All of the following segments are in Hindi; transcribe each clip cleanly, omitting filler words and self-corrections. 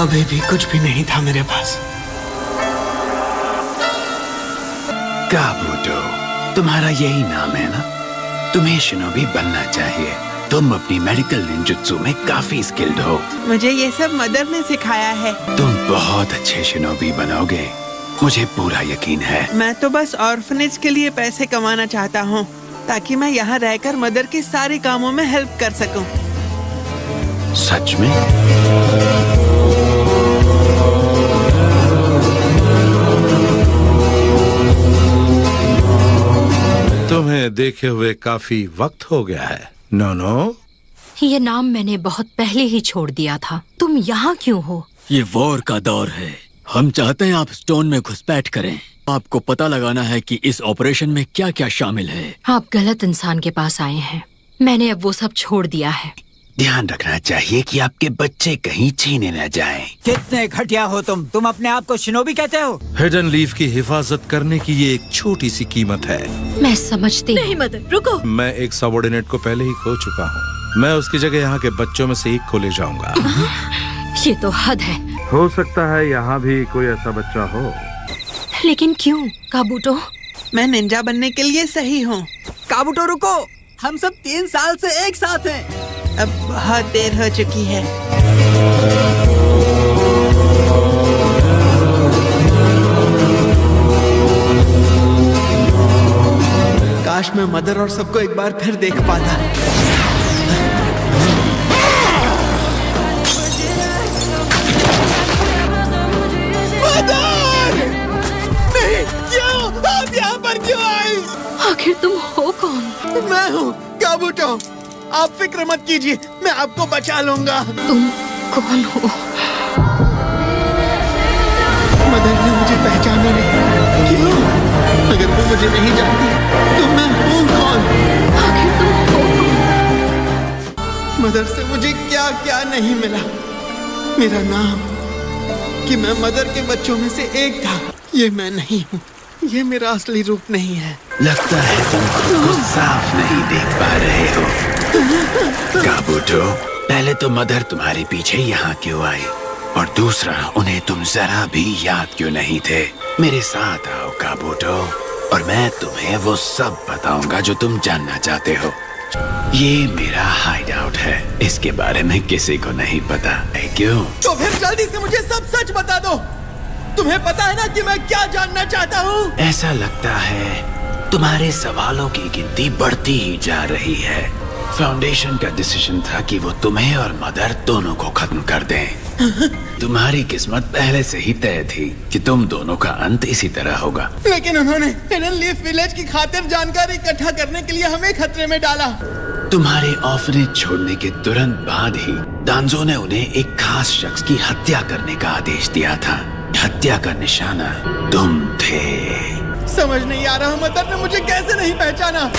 अभी भी कुछ भी नहीं था मेरे पास। काबूटो, तुम्हारा यही नाम है ना? तुम्हें शिनोबी बनना चाहिए। तुम अपनी मेडिकल निंजुत्सु में काफी स्किल्ड हो। मुझे ये सब मदर ने सिखाया है। तुम बहुत अच्छे शिनोबी बनोगे, मुझे पूरा यकीन है। मैं तो बस ऑर्फनेज के लिए पैसे कमाना चाहता हूँ, ताकि मैं यहाँ रहकर मदर के सारे कामों में हेल्प कर सकूं। सच में? तुम्हें देखे हुए काफी वक्त हो गया है। नोनो, ये नाम मैंने बहुत पहले ही छोड़ दिया था। तुम यहाँ क्यों हो? ये वॉर का दौर है। हम चाहते हैं आप स्टोन में घुसपैठ करें। आपको पता लगाना है कि इस ऑपरेशन में क्या क्या शामिल है। आप गलत इंसान के पास आए हैं। मैंने अब वो सब छोड़ दिया है। ध्यान रखना चाहिए कि आपके बच्चे कहीं छीने न जाएं। कितने घटिया हो तुम अपने आप को शिनोबी कहते हो? हिडन लीफ की हिफाजत करने की ये एक छोटी सी कीमत है। मैं समझती नहीं मदर, रुको। मैं एक सबऑर्डिनेट को पहले ही खो चुका हूँ। मैं उसकी जगह यहाँ के बच्चों में से एक को ले जाऊंगा। ये तो हद है। हो सकता है यहाँ भी कोई ऐसा बच्चा हो। लेकिन क्यों काबूटो? मैं निंजा बनने के लिए सही हूँ। काबूटो रुको, हम सब 3 साल से एक साथ हैं। अब बहुत देर हो चुकी है। काश मैं मदर और सबको एक बार फिर देख पाता। मदर! नहीं, क्यों? आप यहाँ पर क्यों आई? आखिर तुम हो कौन? मैं हूँ काबूटो। आप फिक्र मत कीजिए, मैं आपको बचा लूंगा। तुम कौन हो? मदर ने मुझे पहचाना नहीं। क्यों? अगर वो मुझे नहीं जानती तो मैं हूँ कौन? आखिर तुम हो कौन? मदर से मुझे क्या क्या नहीं मिला। मेरा नाम, कि मैं मदर के बच्चों में से एक था, ये मैं नहीं हूँ। ये मेरा असली रूप नहीं है। लगता है तुम खुद को साफ नहीं देख पा रहे हो। काबूटो, पहले तो मदर तुम्हारे पीछे यहाँ क्यों आई, और दूसरा उन्हें तुम जरा भी याद क्यों नहीं थे? मेरे साथ आओ काबूटो, और मैं तुम्हें वो सब बताऊंगा जो तुम जानना चाहते हो। ये मेरा हाइड आउट है, इसके बारे में किसी को नहीं पता है। क्यों? तो फिर जल्दी से मुझे सब सच बता दो। तुम्हें पता है ना कि मैं क्या जानना चाहता हूँ? ऐसा लगता है तुम्हारे सवालों की गिनती बढ़ती ही जा रही है। फाउंडेशन का डिसीजन था कि वो तुम्हें और मदर दोनों को खत्म कर दें। तुम्हारी किस्मत पहले से ही तय थी कि तुम दोनों का अंत इसी तरह होगा। लेकिन उन्होंने हिडन लीफ विलेज की खातिर जानकारी इकट्ठा करने के लिए हमें खतरे में डाला। तुम्हारे ऑर्फनेज छोड़ने के तुरंत बाद ही दांजो ने उन्हें एक खास शख्स की हत्या करने का आदेश दिया था। हत्या का निशाना तुम थे। समझ नहीं आ रहा मदर ने मुझे कैसे नहीं पहचाना।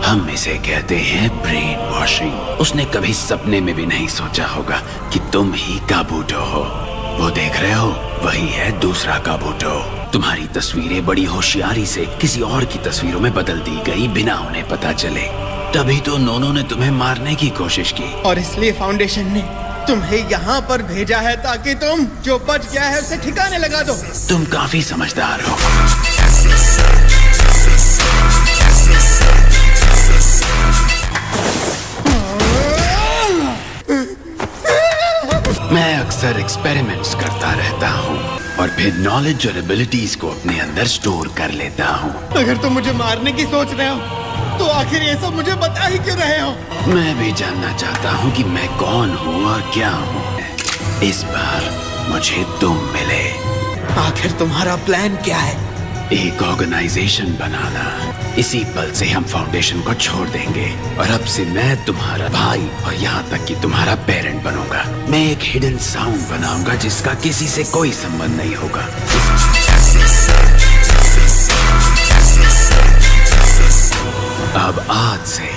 हम इसे कहते हैं ब्रेन वॉशिंग। उसने कभी सपने में भी नहीं सोचा होगा कि तुम ही काबूटो हो। वो देख रहे हो, वही है दूसरा काबूटो। तुम्हारी तस्वीरें बड़ी होशियारी से किसी और की तस्वीरों में बदल दी गई बिना उन्हें पता चले। तभी तो नोनो ने तुम्हें मारने की कोशिश की। और इसलिए फाउंडेशन ने तुम्हें यहाँ पर भेजा है ताकि तुम जो बच गया है उसे ठिकाने लगा दो। तुम काफी समझदार हो। मैं अक्सर एक्सपेरिमेंट्स करता रहता हूँ और फिर नॉलेज और एबिलिटीज को अपने अंदर स्टोर कर लेता हूँ। अगर तुम मुझे मारने की सोच रहे हो तो आखिर ये सब मुझे बता ही क्यों रहे हो? मैं भी जानना चाहता हूँ कि मैं कौन हूँ और क्या हूँ। इस बार मुझे तुम मिले। आखिर तुम्हारा प्लान क्या है? एक ऑर्गेनाइजेशन बनाना। इसी पल से हम फाउंडेशन को छोड़ देंगे और अब से मैं तुम्हारा भाई और यहाँ तक कि तुम्हारा पेरेंट बनूंगा। मैं एक हिडन साउंड बनाऊंगा जिसका किसी से कोई संबंध नहीं होगा। अब आज से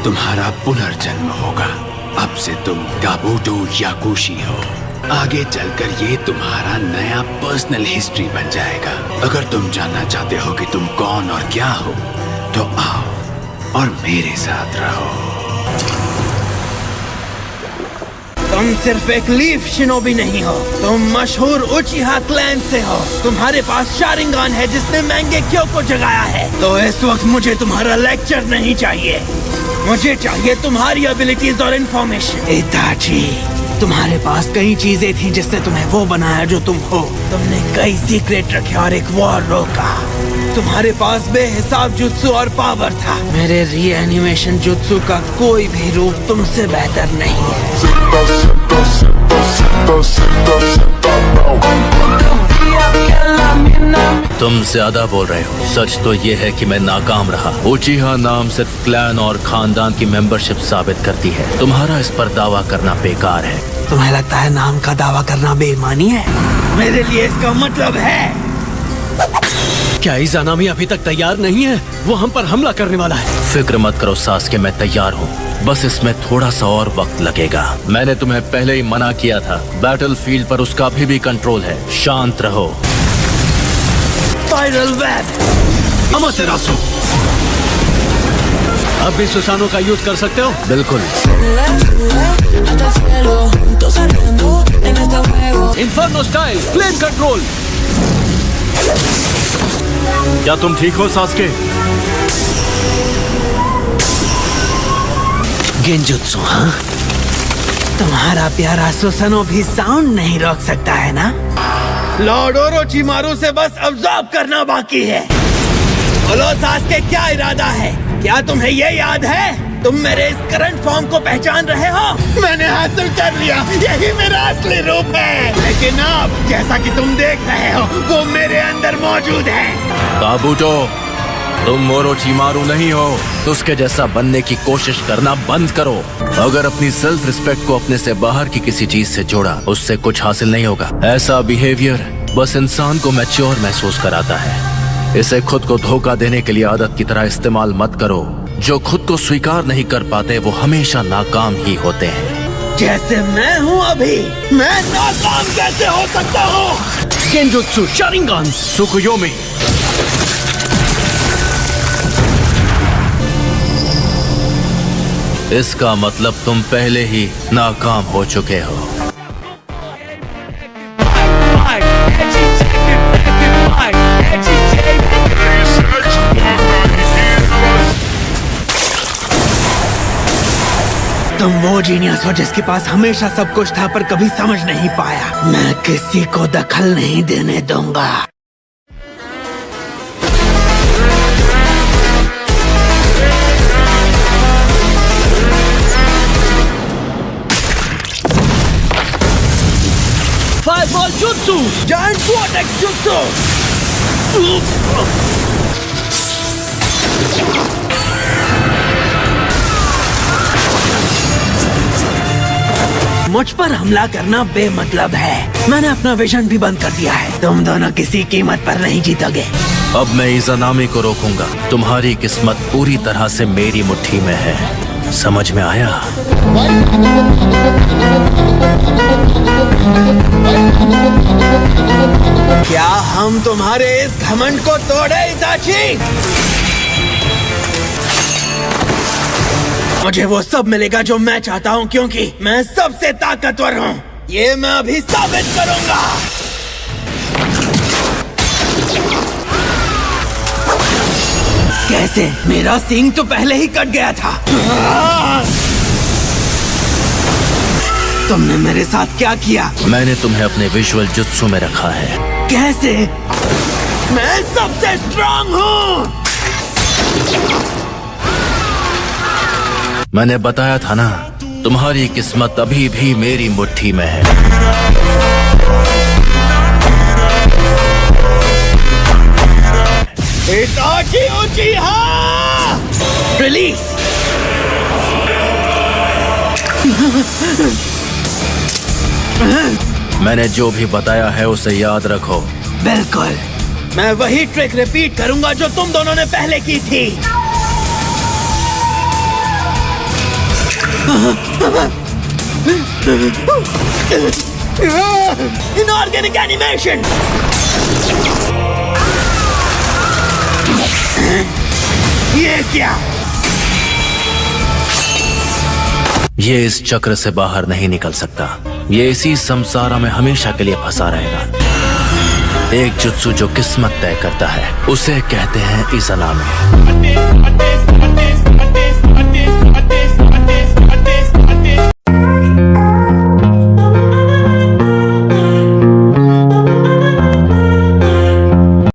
तुम्हारा पुनर्जन्म होगा। अब से तुम काबूटो याकुशी हो। आगे चलकर ये तुम्हारा नया पर्सनल हिस्ट्री बन जाएगा। अगर तुम जानना चाहते हो कि तुम कौन और क्या हो तो आओ और मेरे साथ रहो। तुम सिर्फ एक लीफ शिनोबी नहीं हो, तुम मशहूर उचिहा क्लैन से हो। तुम्हारे पास शारिंगान है जिसने मैंगेक्यो को जगाया है। तो इस वक्त मुझे तुम्हारा लेक्चर नहीं चाहिए, मुझे चाहिए तुम्हारी एबिलिटीज और इंफॉर्मेशन। इताची, तुम्हारे पास कई चीजें थी जिसने तुम्हें वो बनाया जो तुम हो। तुमने कई सीक्रेट रखे और एक वॉर रोका। तुम्हारे पास बेहिसाब जुत्सु और पावर था। मेरे रीएनिमेशन जुत्सु का कोई भी रूप तुमसे बेहतर नहीं है। तुम ज्यादा बोल रहे हो। सच तो ये है कि मैं नाकाम रहा। उचिहा नाम सिर्फ क्लैन और खानदान की मेंबरशिप साबित करती है। तुम्हारा इस पर दावा करना बेकार है। तुम्हें लगता है नाम का दावा करना बेईमानी है? मेरे लिए इसका मतलब है। क्या इज़ानामी अभी तक तैयार नहीं है? वो हम पर हमला करने वाला है। फिक्र मत करो सास्के, मैं तैयार हूँ। बस इसमें थोड़ा सा और वक्त लगेगा। मैंने तुम्हें पहले ही मना किया था। बैटलफील्ड पर उसका अभी भी कंट्रोल है। शांत रहो। Spiral web. अमातेरासु, अब भी सुसानो का यूज कर सकते हो? बिल्कुल। Inferno style, flame control. क्या तुम ठीक हो सास्के? गेंजुत्सु, हाँ? तुम्हारा प्यारा सुसनो भी साउंड नहीं रोक सकता है ना? लॉर्ड ओरोचिमारू से बस अब्सॉर्ब करना बाकी है। बोलो सास्के, क्या इरादा है? क्या तुम्हें ये याद है? तुम मेरे इस करंट फॉर्म को पहचान रहे हो? मैंने हासिल कर लिया, यही मेरा असली रूप है। लेकिन अब जैसा कि तुम देख रहे हो, वो मेरे अंदर मौजूद है। काबूटो, तुम ओरोचिमारू नहीं हो। उसके जैसा बनने की कोशिश करना बंद करो। अगर अपनी सेल्फ रिस्पेक्ट को अपने से बाहर की किसी चीज से जोड़ा, उससे कुछ हासिल नहीं होगा। ऐसा बिहेवियर बस इंसान को मैच्योर महसूस कराता है। इसे खुद को धोखा देने के लिए आदत की तरह इस्तेमाल मत करो। जो खुद को स्वीकार नहीं कर पाते वो हमेशा नाकाम ही होते हैं। जैसे मैं हूँ अभी, मैं नाकाम कैसे हो सकता हूँ? Genjutsu, Sharingan, Tsukuyomi. इसका मतलब तुम पहले ही नाकाम हो चुके हो। तुम वो जीनियस हो जिसके पास हमेशा सब कुछ था पर कभी समझ नहीं पाया। मैं किसी को दखल नहीं देने दूंगा। Fireball jutsu, giant vortex jutsu. मुझ पर हमला करना बेमतलब है। मैंने अपना विजन भी बंद कर दिया है। तुम दोनों किसी कीमत पर नहीं जीतोगे। अब मैं इज़ानामी को रोकूंगा। तुम्हारी किस्मत पूरी तरह से मेरी मुट्ठी में है। समझ में आया? क्या हम तुम्हारे इस घमंड को तोड़े, इताची? मुझे वो सब मिलेगा जो मैं चाहता हूँ, क्योंकि मैं सबसे ताकतवर हूँ। ये मैं अभी साबित करूंगा। कैसे? मेरा सींग तो पहले ही कट गया था। तुमने मेरे साथ क्या किया? मैंने तुम्हें अपने विजुअल जुत्सु में रखा है। कैसे? मैं सबसे स्ट्रांग हूँ। मैंने बताया था ना, तुम्हारी किस्मत अभी भी मेरी मुट्ठी में है। इताची उचिहा! रिलीज! मैंने जो भी बताया है उसे याद रखो। बिल्कुल, मैं वही ट्रिक रिपीट करूंगा जो तुम दोनों ने पहले की थी। Inorganic animation. ये क्या? ये इस चक्र से बाहर नहीं निकल सकता। ये इसी संसार में हमेशा के लिए फंसा रहेगा। एक जुत्सु जो किस्मत तय करता है उसे कहते हैं इज़नामी।